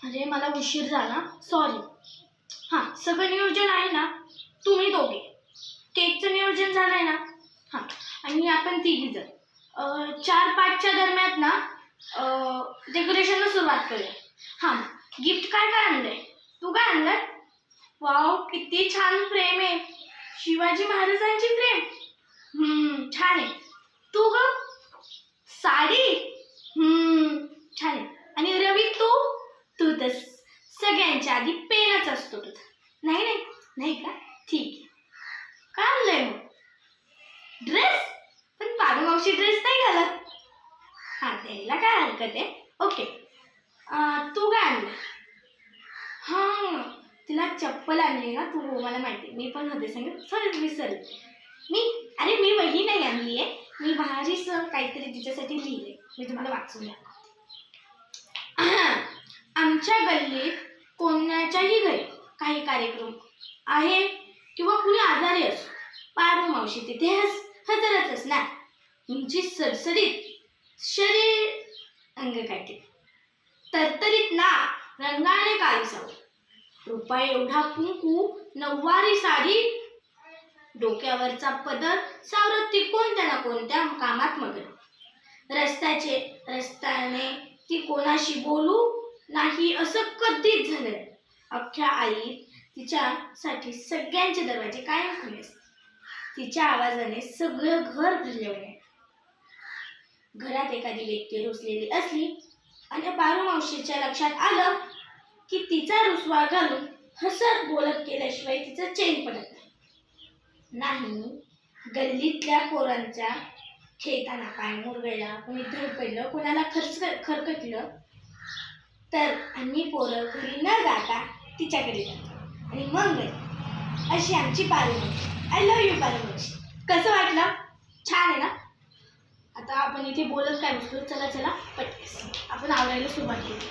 अरे मला उशीर झाला, सॉरी. हां, सगळं नियोजन आहे ना? तुम्ही दोघे केकचं नियोजन झालंय ना? हां, आणि आपण तिघी जण 4-5च्या दरम्यान ना डेकोरेशनला सुरुवात करूया. हां, गिफ्ट काय काय आणलंय? तू काय आणलंय? वाव, किती छान फ्रेम आहे. शिवाजी महाराजांची फ्रेम. छान आहे. तू ग? साडी. छान आहे. आणि रवी तू तू तर सगळ्यांच्या आधी पेनच असतो तुझा. नाही नाही नाही का? ठीक आहे. काय आणलंय मग? ड्रेस? पण पारू मावशी ड्रेस नाही घालत. हां, द्यायला काय हरकत आहे. ओके. तू काय आणलं? हां, तिला चप्पल आणली ना तू, मला माहिती. मी पण होते सांगत. सॉरी विसरले. अरे मी वही नाही आणली आहे. मी भारीसं काहीतरी तिच्यासाठी लिहिलंय. मी तुम्हाला वाचून दाखवते. आमच्या गल्लीत कोणाच्याही घरी काही कार्यक्रम आहे किंवा कुणी आजारी असो, पारू मावशी तिथे हजरच असणार. तुमची सरसरीत शरीर अंगकाठी, तरतरीत ना रंगाने काळीसावं, रुपये एवढा कुंकू, नऊवारी साडी, डोक्यावरचा पदर सावरत ती कोणत्या ना कोणत्या कामात मग्न. रस्त्याने ती कोणाशी बोलू नाही असं कधीच झालं. अख्ख्या आई तिच्यासाठी सगळ्यांचे दरवाजे कायम खुले असतात. तिच्या आवाजाने सगळं घर भरले. घरात एखादी व्यक्ती रुसलेली असली आणि पारू मावशीच्या लक्षात आलं की तिचा रुसवा घालून हसत बोलत केल्याशिवाय तिचं चैन पडत नाही. गल्लीतल्या पोरांच्या खेळताना पाय मुरगळला, कोणी धडपडलं, कोणाला खरकटलं तर आम्ही पोरं घरी न जाता तिच्याकडे जातो आणि मग अशी आमची पारू मावशी. आय लव्ह यू पारू मावशी. कसं वाटलं? छान आहे ना? आता आपण इथे बोलत काय बसलो. चला पटकन आपण आवरायला सुरुवात केली.